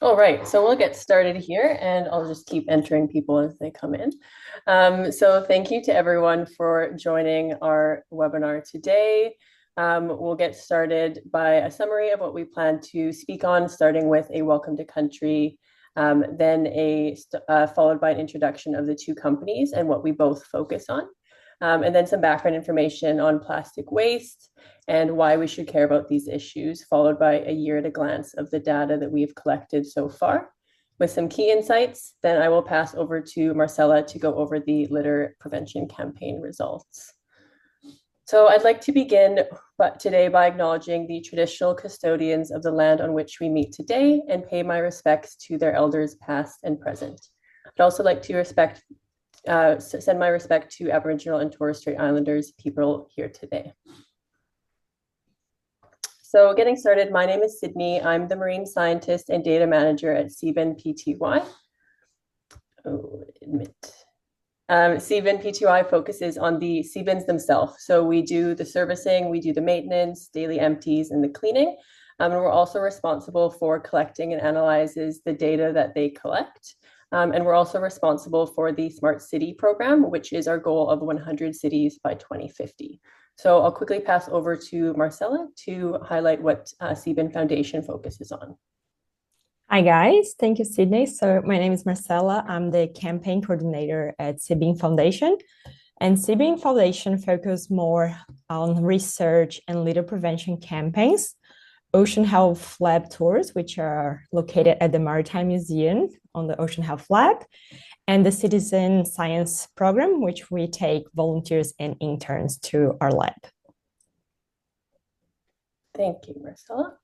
All right, so we'll get started here and I'll just keep entering people as they come in. So thank you to everyone for joining our webinar today. We'll get started by a summary of what we plan to speak on, starting with a welcome to country, then followed by an introduction of the two companies and what we both focus on, and then some background information on plastic waste and why we should care about these issues, followed by a year at a glance of the data that we've collected so far with some key insights. Then I will pass over to Marcella to go over the litter prevention campaign results. So I'd like to begin today by acknowledging the traditional custodians of the land on which we meet today and pay my respects to their elders past and present. I'd also like to send my respect to Aboriginal and Torres Strait Islanders people here today. So getting started, my name is Sydney. I'm the marine scientist and data manager at Seabin Pty. Seabin Pty focuses on the Seabins themselves. So we do the servicing, we do the maintenance, daily empties, and the cleaning. And we're also responsible for collecting and analyzes the data that they collect. And we're also responsible for the Smart City program, which is our goal of 100 cities by 2050. So I'll quickly pass over to Marcella to highlight what Seabin Foundation focuses on. Hi guys, thank you, Sydney. So my name is Marcella. I'm the campaign coordinator at Seabin Foundation. And Seabin Foundation focuses more on research and litter prevention campaigns, ocean health lab tours, which are located at the Maritime Museum on the Ocean Health Lab, and the Citizen Science Program, which we take volunteers and interns to our lab. Thank you, Marcella.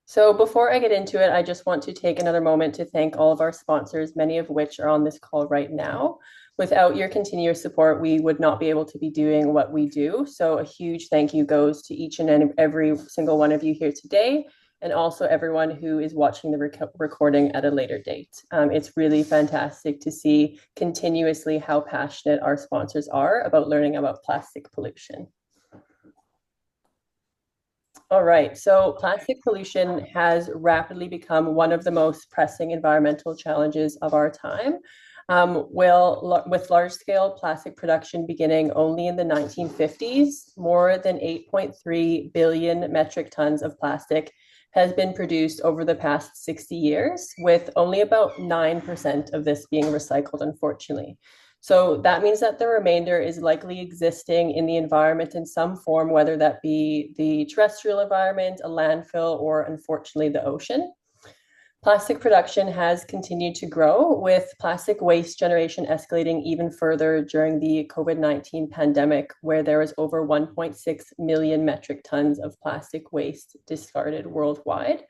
So before I get into it, I just want to take another moment to thank all of our sponsors, many of which are on this call right now. Without your continuous support, we would not be able to be doing what we do. So a huge thank you goes to each and every single one of you here today, and also everyone who is watching the recording at a later date. It's really fantastic to see continuously how passionate our sponsors are about learning about plastic pollution. All right, so plastic pollution has rapidly become one of the most pressing environmental challenges of our time. With large-scale plastic production beginning only in the 1950s, more than 8.3 billion metric tons of plastic has been produced over the past 60 years, with only about 9% of this being recycled, unfortunately. So that means that the remainder is likely existing in the environment in some form, whether that be the terrestrial environment, a landfill, or unfortunately the ocean. Plastic production has continued to grow, with plastic waste generation escalating even further during the COVID-19 pandemic, where there was over 1.6 million metric tons of plastic waste discarded worldwide.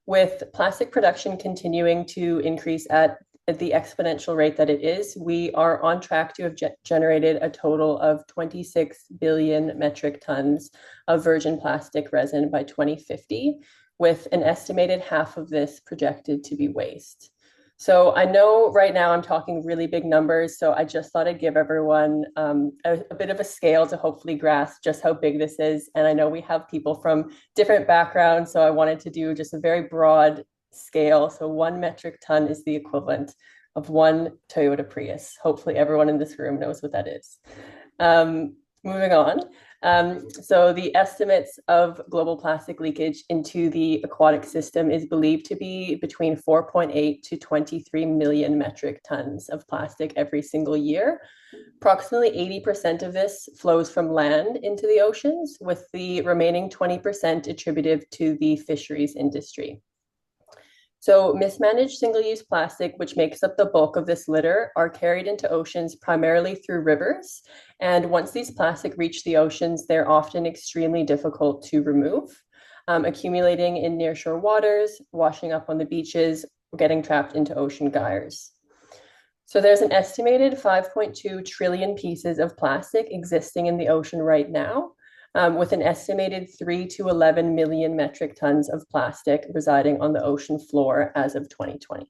With plastic production continuing to increase at the exponential rate that it is, we are on track to have generated a total of 26 billion metric tons of virgin plastic resin by 2050, with an estimated half of this projected to be waste. So I know right now I'm talking really big numbers, so I just thought I'd give everyone a bit of a scale to hopefully grasp just how big this is. And I know we have people from different backgrounds, so I wanted to do just a very broad scale. So 1 metric ton is the equivalent of 1 Toyota Prius. Hopefully everyone in this room knows what that is. Moving on. So the estimates of global plastic leakage into the aquatic system is believed to be between 4.8 to 23 million metric tons of plastic every single year. Approximately 80% of this flows from land into the oceans, with the remaining 20% attributed to the fisheries industry. So mismanaged single-use plastic, which makes up the bulk of this litter, are carried into oceans primarily through rivers. And once these plastic reach the oceans, they're often extremely difficult to remove, accumulating in nearshore waters, washing up on the beaches, or getting trapped into ocean gyres. So there's an estimated 5.2 trillion pieces of plastic existing in the ocean right now, with an estimated 3 to 11 million metric tons of plastic residing on the ocean floor as of 2020.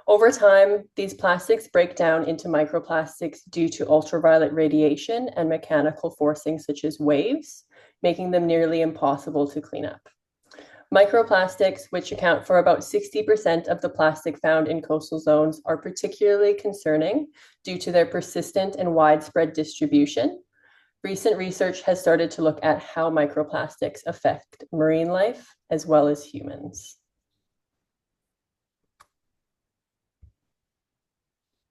Over time, these plastics break down into microplastics due to ultraviolet radiation and mechanical forcing such as waves, making them nearly impossible to clean up. Microplastics, which account for about 60% of the plastic found in coastal zones, are particularly concerning due to their persistent and widespread distribution. Recent research has started to look at how microplastics affect marine life as well as humans.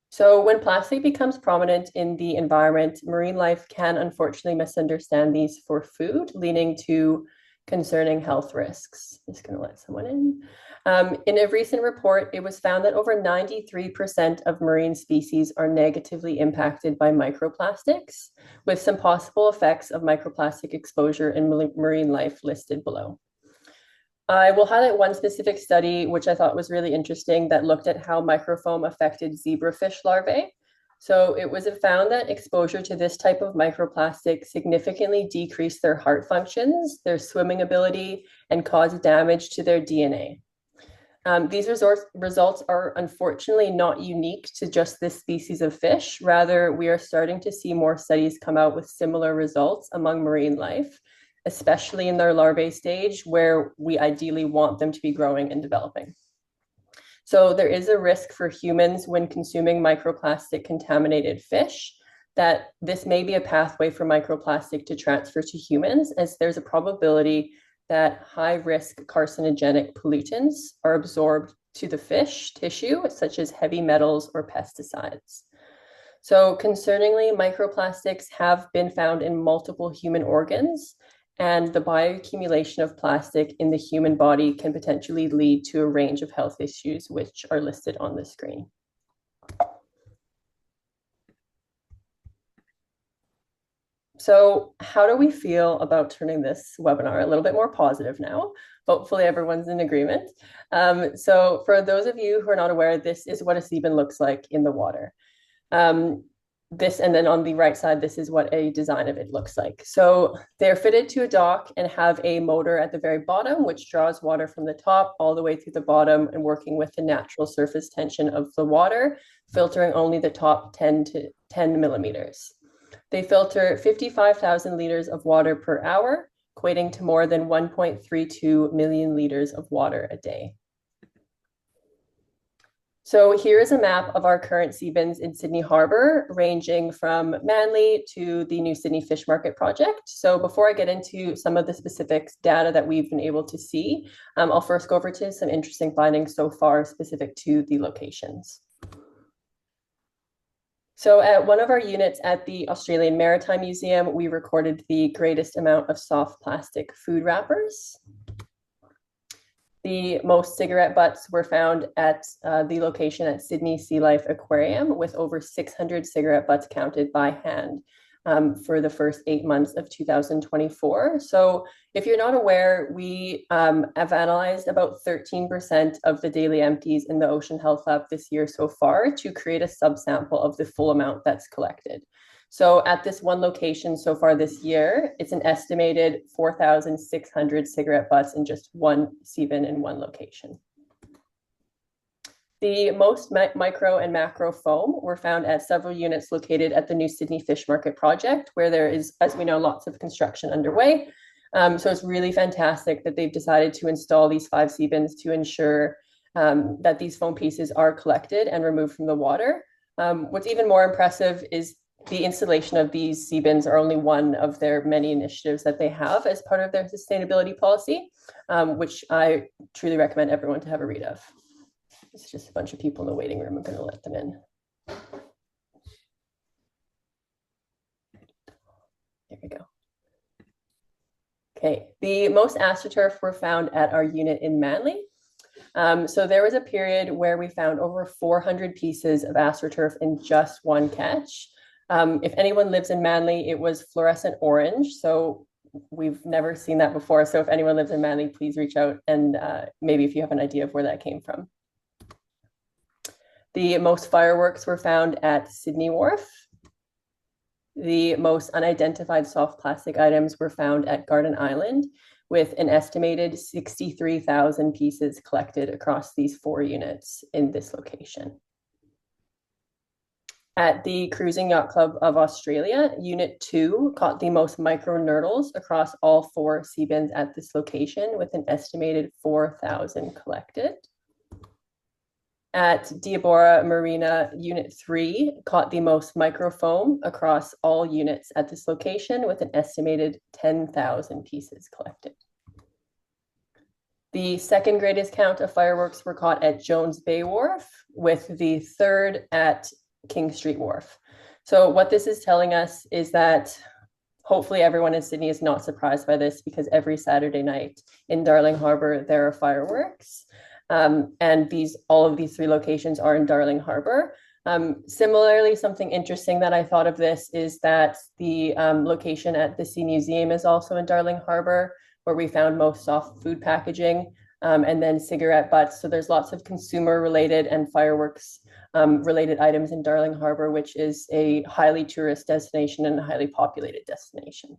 So when plastic becomes prominent in the environment, marine life can unfortunately misunderstand these for food, leading to concerning health risks. Just going to let someone in. In a recent report, it was found that over 93% of marine species are negatively impacted by microplastics, with some possible effects of microplastic exposure in marine life listed below. I will highlight one specific study, which I thought was really interesting, that looked at how microfoam affected zebrafish larvae. So it was found that exposure to this type of microplastic significantly decreased their heart functions, their swimming ability, and caused damage to their DNA. These results are unfortunately not unique to just this species of fish. Rather, we are starting to see more studies come out with similar results among marine life, especially in their larvae stage, where we ideally want them to be growing and developing. So there is a risk for humans when consuming microplastic contaminated fish that this may be a pathway for microplastic to transfer to humans, as there's a probability that high-risk carcinogenic pollutants are absorbed to the fish tissue, such as heavy metals or pesticides. So concerningly, microplastics have been found in multiple human organs, and the bioaccumulation of plastic in the human body can potentially lead to a range of health issues, which are listed on the screen. So how do we feel about turning this webinar a little bit more positive now? Hopefully everyone's in agreement. So for those of you who are not aware, this is what a seabin looks like in the water. And then on the right side, this is what a design of it looks like. So they're fitted to a dock and have a motor at the very bottom, which draws water from the top all the way through the bottom and working with the natural surface tension of the water, filtering only the top 10 millimeters. They filter 55,000 liters of water per hour, equating to more than 1.32 million liters of water a day. So here is a map of our current Seabins in Sydney Harbour, ranging from Manly to the new Sydney Fish Market project. So before I get into some of the specific data that we've been able to see, I'll first go over to some interesting findings so far specific to the locations. So at one of our units at the Australian Maritime Museum, we recorded the greatest amount of soft plastic food wrappers. The most cigarette butts were found at the location at Sydney Sea Life Aquarium, with over 600 cigarette butts counted by hand for the first 8 months of 2024. So if you're not aware, we have analyzed about 13% of the daily empties in the Ocean Health Lab this year so far to create a subsample of the full amount that's collected. So at this one location so far this year, it's an estimated 4,600 cigarette butts in just one Seabin in one location. The most micro and macro foam were found at several units located at the new Sydney Fish Market project, where there is, as we know, lots of construction underway. So it's really fantastic that they've decided to install these 5 Seabins to ensure that these foam pieces are collected and removed from the water. What's even more impressive is the installation of these Seabins are only one of their many initiatives that they have as part of their sustainability policy, which I truly recommend everyone to have a read of. It's just a bunch of people in the waiting room. I'm going to let them in. There we go. Okay, the most astroturf were found at our unit in Manly. So there was a period where we found over 400 pieces of astroturf in just one catch. If anyone lives in Manly, it was fluorescent orange. So we've never seen that before. So if anyone lives in Manly, please reach out and maybe if you have an idea of where that came from. The most fireworks were found at Sydney Wharf. The most unidentified soft plastic items were found at Garden Island, with an estimated 63,000 pieces collected across these 4 units in this location. At the Cruising Yacht Club of Australia, Unit 2 caught the most micro nurdles across all 4 Seabins at this location, with an estimated 4,000 collected. At Diabora Marina, Unit 3 caught the most microfoam across all units at this location, with an estimated 10,000 pieces collected. The second greatest count of fireworks were caught at Jones Bay Wharf, with the third at King Street Wharf. So what this is telling us is that hopefully everyone in Sydney is not surprised by this, because every Saturday night in Darling Harbour there are fireworks. And all of these 3 locations are in Darling Harbour. Similarly, something interesting that I thought of this is that the location at the Sea Museum is also in Darling Harbour, where we found most soft food packaging, and then cigarette butts. So there's lots of consumer related and fireworks related items in Darling Harbour, which is a highly tourist destination and a highly populated destination.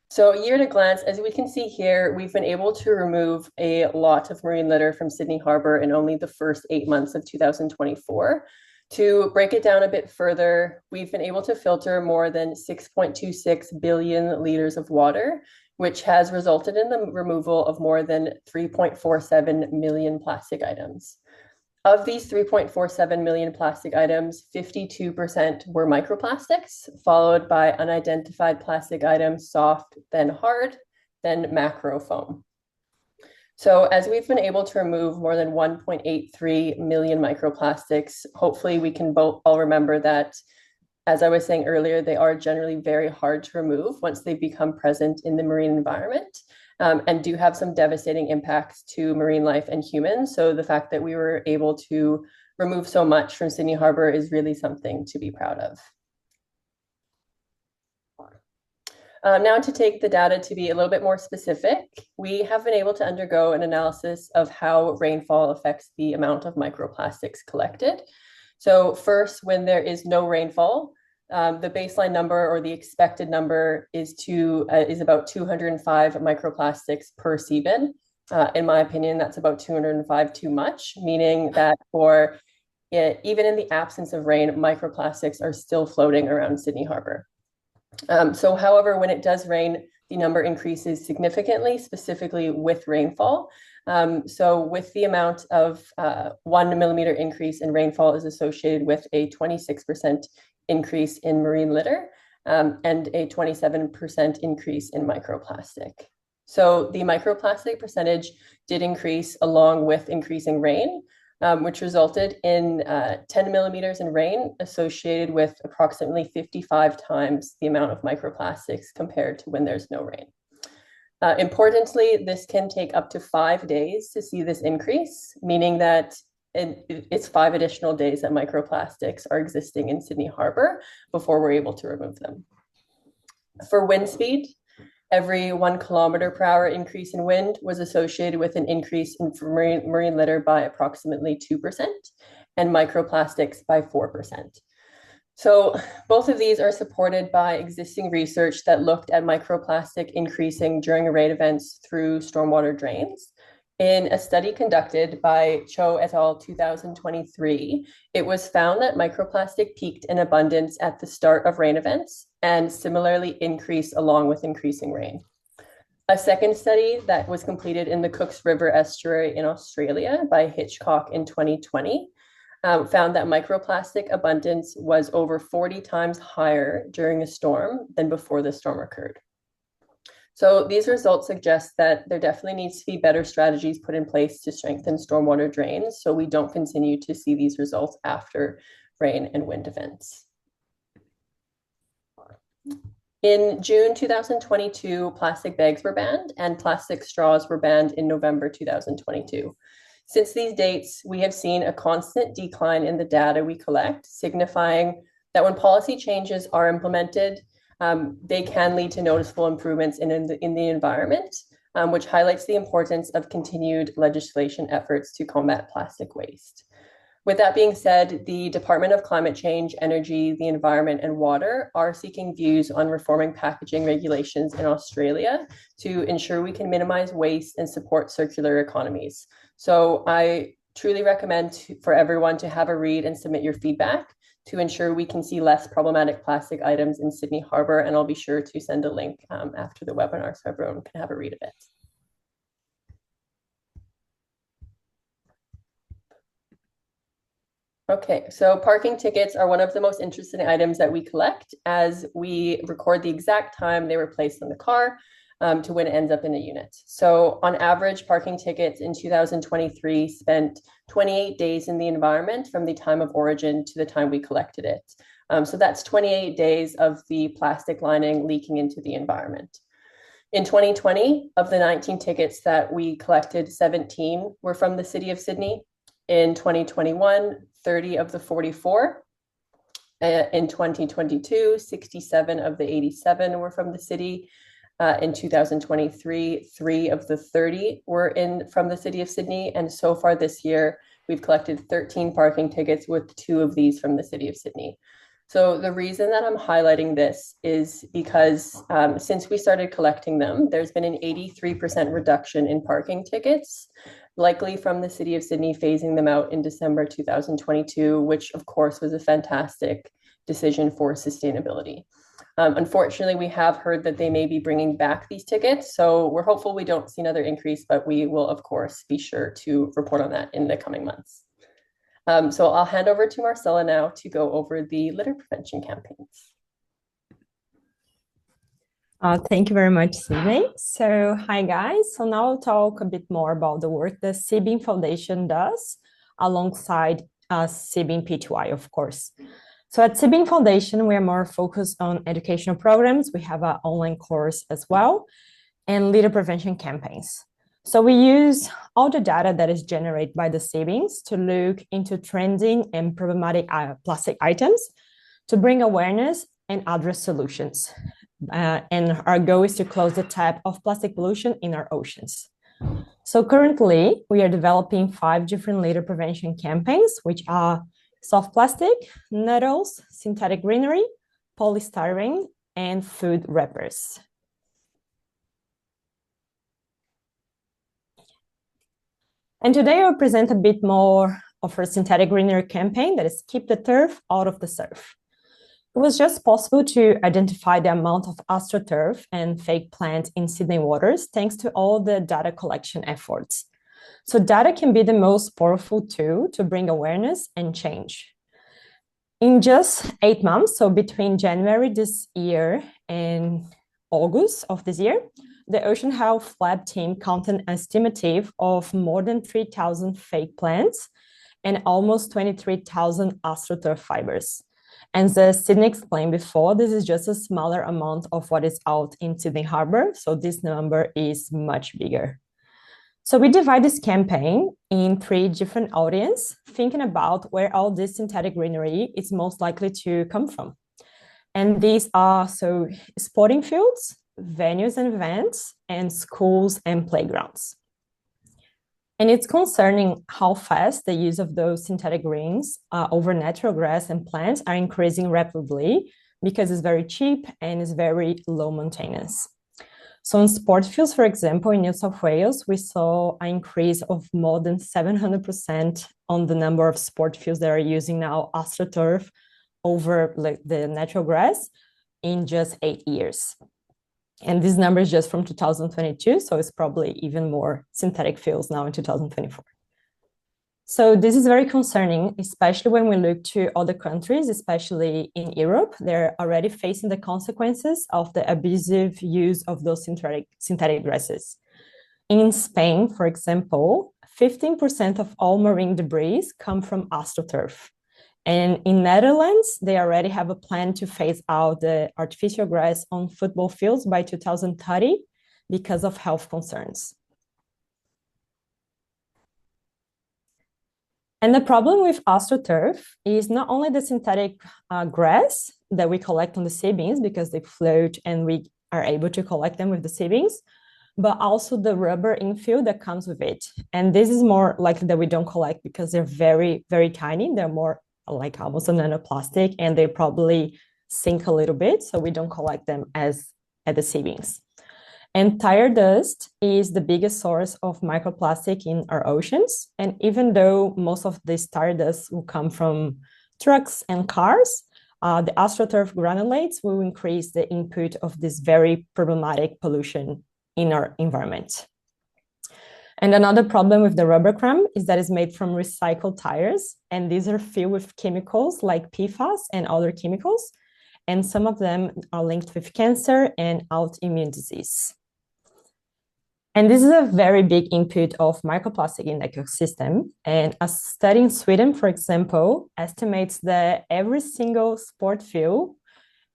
So a year at a glance, as we can see here, we've been able to remove a lot of marine litter from Sydney Harbour in only the first 8 months of 2024. To break it down a bit further, we've been able to filter more than 6.26 billion liters of water, which has resulted in the removal of more than 3.47 million plastic items. Of these 3.47 million plastic items, 52% were microplastics, followed by unidentified plastic items, soft, then hard, then macro foam. So as we've been able to remove more than 1.83 million microplastics, hopefully we can all remember that, as I was saying earlier, they are generally very hard to remove once they become present in the marine environment, and do have some devastating impacts to marine life and humans. So the fact that we were able to remove so much from Sydney Harbour is really something to be proud of. Now, to take the data to be a little bit more specific, we have been able to undergo an analysis of how rainfall affects the amount of microplastics collected. So first, when there is no rainfall, the baseline number, or the expected number, is about 205 microplastics per Seabin. In my opinion, that's about 205 too much, meaning that even in the absence of rain, microplastics are still floating around Sydney Harbour. However, when it does rain, the number increases significantly, specifically with rainfall. With the amount of 1 millimeter increase in rainfall is associated with a 26% increase in marine litter, and a 27% increase in microplastic. So the microplastic percentage did increase along with increasing rain, which resulted in 10 millimeters in rain associated with approximately 55 times the amount of microplastics compared to when there's no rain. Importantly, this can take up to 5 days to see this increase, meaning that it's 5 additional days that microplastics are existing in Sydney Harbour before we're able to remove them. For wind speed, every 1 kilometer per hour increase in wind was associated with an increase in marine litter by approximately 2% and microplastics by 4%. So both of these are supported by existing research that looked at microplastic increasing during rain events through stormwater drains. In a study conducted by Cho et al. 2023, it was found that microplastic peaked in abundance at the start of rain events and similarly increased along with increasing rain. A second study that was completed in the Cooks River estuary in Australia by Hitchcock in 2020 found that microplastic abundance was over 40 times higher during a storm than before the storm occurred. So these results suggest that there definitely needs to be better strategies put in place to strengthen stormwater drains so we don't continue to see these results after rain and wind events. In June 2022, plastic bags were banned and plastic straws were banned in November 2022. Since these dates, we have seen a constant decline in the data we collect, signifying that when policy changes are implemented, they can lead to noticeable improvements in the environment, which highlights the importance of continued legislation efforts to combat plastic waste. With that being said, the Department of Climate Change, Energy, the Environment and Water are seeking views on reforming packaging regulations in Australia to ensure we can minimize waste and support circular economies. So I Truly recommend for everyone to have a read and submit your feedback to ensure we can see less problematic plastic items in Sydney Harbour. And I'll be sure to send a link after the webinar so everyone can have a read of it. Okay, so parking tickets are one of the most interesting items that we collect as we record the exact time they were placed on the car to when it ends up in a unit. So on average, parking tickets in 2023 spent 28 days in the environment from the time of origin to the time we collected it. So that's 28 days of the plastic lining leaking into the environment. In 2020, of the 19 tickets that we collected, 17 were from the city of Sydney. In 2021, 30 of the 44. In 2022, 67 of the 87 were from the city. In 2023, 3 of the 30 were from the city of Sydney. And so far this year, we've collected 13 parking tickets with 2 of these from the city of Sydney. So the reason that I'm highlighting this is because since we started collecting them, there's been an 83% reduction in parking tickets, likely from the city of Sydney phasing them out in December 2022, which of course was a fantastic decision for sustainability. Unfortunately, we have heard that they may be bringing back these tickets, so we're hopeful we don't see another increase, but we will of course be sure to report on that in the coming months. So I'll hand over to Marcella now to go over the litter prevention campaigns. Thank you very much, Sydney. So hi guys. So now I'll talk a bit more about the work the Seabin Foundation does alongside Seabin PTY, of course. So at Seabin Foundation, we are more focused on educational programs. We have an online course as well and litter prevention campaigns. So we use all the data that is generated by the Seabins to look into trending and problematic plastic items to bring awareness and address solutions. And our goal is to close the tap of plastic pollution in our oceans. So currently, we are developing 5 different litter prevention campaigns, which are soft plastic, nettles, synthetic greenery, polystyrene, and food wrappers. And today I'll present a bit more of our synthetic greenery campaign that is Keep the Turf Out of the Surf. It was just possible to identify the amount of astroturf and fake plants in Sydney waters thanks to all the data collection efforts. So data can be the most powerful tool to bring awareness and change. In just 8 months, so between January this year and August of this year, the Ocean Health Lab team counted an estimative of more than 3,000 fake plants and almost 23,000 astroturf fibers. And as Sydney explained before, this is just a smaller amount of what is out in Sydney Harbour, so this number is much bigger. So we divide this campaign in 3 different audiences, thinking about where all this synthetic greenery is most likely to come from. And these are sporting fields, venues and events, and schools and playgrounds. And it's concerning how fast the use of those synthetic greens over natural grass and plants are increasing rapidly because it's very cheap and it's very low maintenance. So in sport fields, for example, in New South Wales, we saw an increase of more than 700% on the number of sport fields that are using now astroturf over the natural grass in just 8 years. And this number is just from 2022, so it's probably even more synthetic fields now in 2024. So this is very concerning, especially when we look to other countries, especially in Europe. They're already facing the consequences of the abusive use of those synthetic grasses. In Spain, for example, 15% of all marine debris come from astroturf. And in Netherlands, they already have a plan to phase out the artificial grass on football fields by 2030 because of health concerns. And the problem with astroturf is not only the synthetic grass that we collect on the Seabins because they float and we are able to collect them with the Seabins, but also the rubber infill that comes with it. And this is more likely that we don't collect because they're very, very tiny. They're more like almost a nanoplastic, and they probably sink a little bit, so we don't collect them as at the Seabins. And tire dust is the biggest source of microplastic in our oceans. And even though most of this tire dust will come from trucks and cars, the astroturf granulates will increase the input of this very problematic pollution in our environment. And another problem with the rubber crumb is that it's made from recycled tires, and these are filled with chemicals like PFAS and other chemicals, and some of them are linked with cancer and autoimmune disease. And this is a very big input of microplastic in the ecosystem. And a study in Sweden, for example, estimates that every single sport field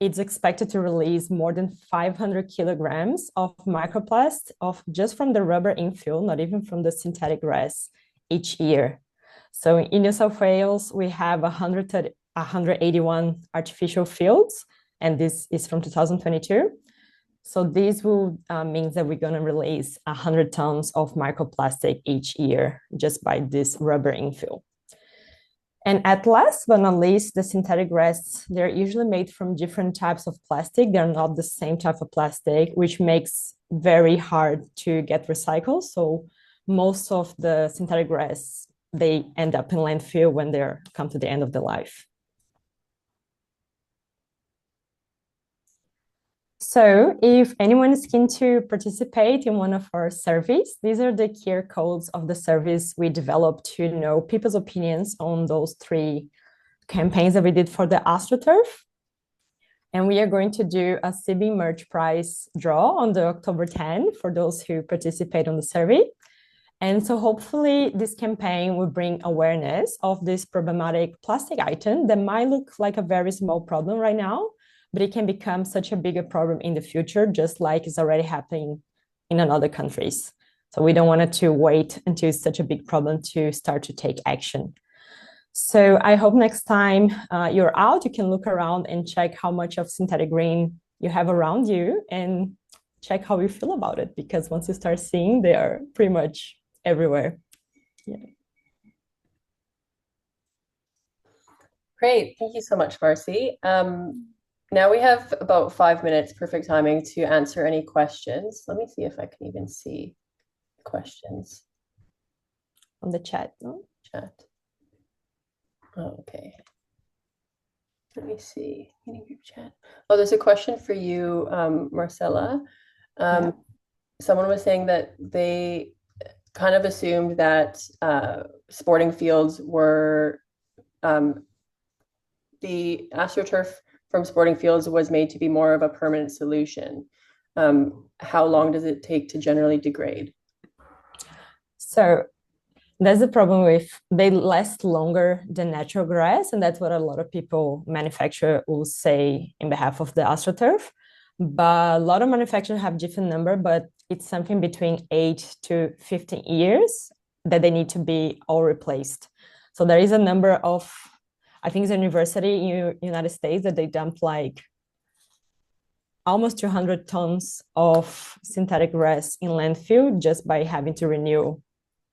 is expected to release more than 500 kilograms of microplast of just from the rubber infill, not even from the synthetic grass each year. So in New South Wales, we have 181 artificial fields, and this is from 2022. So this will mean that we're going to release 100 tons of microplastic each year just by this rubber infill. And at last but not least, the synthetic grass, they're usually made from different types of plastic. They're not the same type of plastic, which makes very hard to get recycled. So most of the synthetic grass, they end up in landfill when they come to the end of their life. So if anyone is keen to participate in one of our surveys, these are the QR codes of the surveys we developed to know people's opinions on those 3 campaigns that we did for the astroturf. And we are going to do a Seabin merch prize draw on the October 10 for those who participate on the survey. And so hopefully this campaign will bring awareness of this problematic plastic item that might look like a very small problem right now, but it can become such a bigger problem in the future, just like it's already happening in other countries. So we don't want it to wait until it's such a big problem to start to take action. So I hope next time you're out, you can look around and check how much of synthetic green you have around you and check how you feel about it, because once you start seeing, they are pretty much everywhere. Yeah. Great. Thank you so much, Marcy. Now we have about 5 minutes, perfect timing to answer any questions. Let me see if I can even see questions. On the chat, no? Chat. Oh, okay. Let me see. Any group chat. Oh, there's a question for you, Marcella. Yeah. Someone was saying that they kind of assumed that sporting fields were the astroturf from sporting fields was made to be more of a permanent solution. How long does it take to generally degrade? So there's a problem with they last longer than natural grass, and that's what a lot of people manufacture will say in behalf of the astroturf. But a lot of manufacturers have different number, but it's something between 8 to 15 years that they need to be all replaced. So there is a number of, I think it's a university in United States that they dump like almost 200 tons of synthetic grass in landfill just by having to renew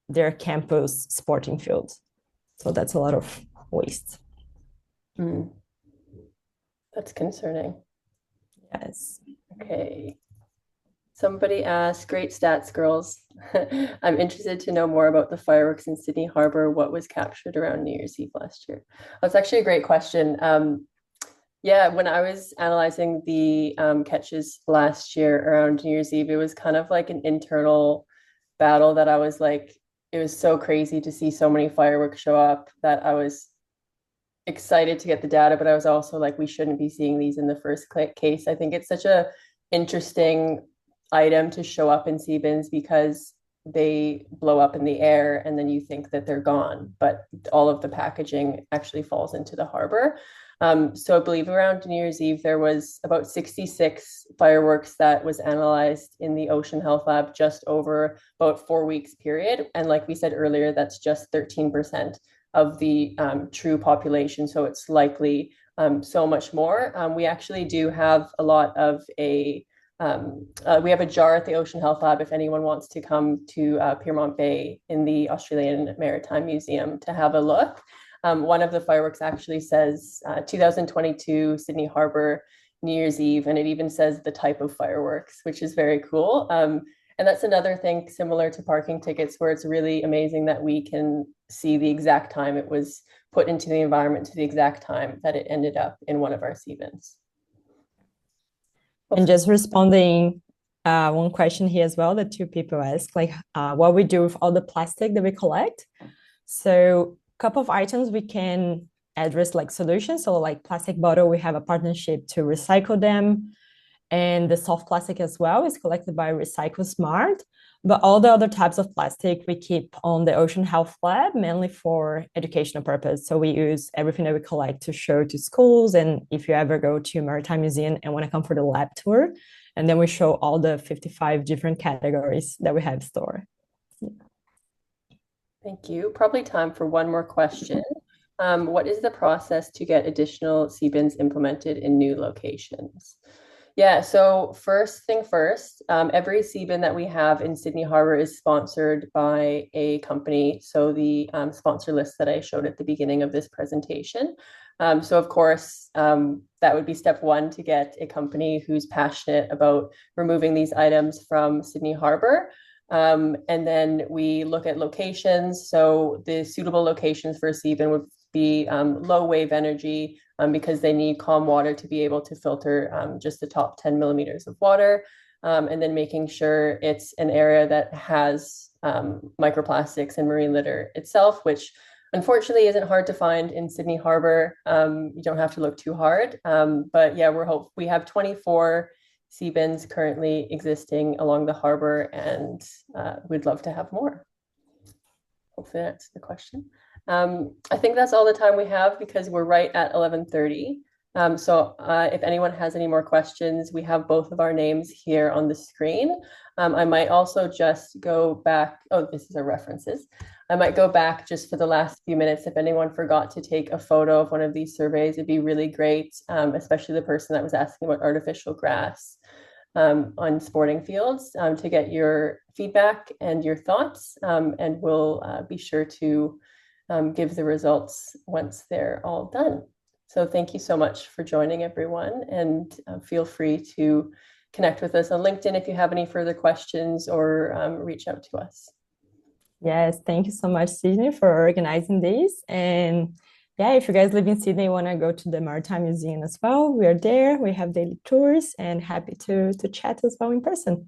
their campus sporting field. So that's a lot of waste. That's concerning. Yes. Okay. Somebody asked, great stats, girls. I'm interested to know more about the fireworks in Sydney Harbour. What was captured around New Year's Eve last year? That's actually a great question. Yeah, when I was analyzing the catches last year around New Year's Eve, it was kind of like an internal battle that I was like, it was so crazy to see so many fireworks show up that I was excited to get the data, but I was also like, we shouldn't be seeing these in the first case. I think it's such a interesting item to show up in Seabins because they blow up in the air and then you think that they're gone, but all of the packaging actually falls into the harbor. So I believe around New Year's Eve, there was about 66 fireworks that was analyzed in the Ocean Health Lab just over about 4 weeks period. And like we said earlier, that's just 13% of the true population. So it's likely so much more. We actually do have a lot of we have a jar at the Ocean Health Lab if anyone wants to come to Pyrmont Bay in the Australian Maritime Museum to have a look. One of the fireworks actually says 2022 Sydney Harbour New Year's Eve, and it even says the type of fireworks, which is very cool. And that's another thing similar to parking tickets, where it's really amazing that we can see the exact time it was put into the environment to the exact time that it ended up in one of our Seabins. And just responding one question here as well that two people asked, like what we do with all the plastic that we collect. So a couple of items we can address like solutions. So like plastic bottle, we have a partnership to recycle them. And the soft plastic as well is collected by Recycle Smart. But all the other types of plastic we keep on the Ocean Health Lab, mainly for educational purpose. So we use everything that we collect to show to schools. And if you ever go to Maritime Museum and want to come for the lab tour, and then we show all the 55 different categories that we have stored. Thank you. Probably time for one more question. What is the process to get additional Seabins implemented in new locations? Yeah, so first thing first, every Seabin that we have in Sydney Harbour is sponsored by a company. So the sponsor list that I showed at the beginning of this presentation. So of course, that would be step one, to get a company who's passionate about removing these items from Sydney Harbour. And then we look at locations. So the suitable locations for a Seabin would be low wave energy, because they need calm water to be able to filter just the top 10 millimeters of water. And then making sure it's an area that has microplastics and marine litter itself, which unfortunately isn't hard to find in Sydney Harbour. You don't have to look too hard. But yeah, we have 24 Seabins currently existing along the harbour, and we'd love to have more. Hopefully that's the question. I think that's all the time we have, because we're right at 11:30. So if anyone has any more questions, we have both of our names here on the screen. I might also just go back. Oh, this is our references. I might go back just for the last few minutes. If anyone forgot to take a photo of one of these surveys, it'd be really great, especially the person that was asking about artificial grass on sporting fields, to get your feedback and your thoughts. And we'll be sure to give the results once they're all done. So thank you so much for joining, everyone, and feel free to connect with us on LinkedIn if you have any further questions, or reach out to us. Yes, thank you so much, Sydney, for organizing this. And yeah, if you guys live in Sydney, want to go to the Maritime Museum as well, we are there. We have daily tours, and happy to chat as well in person.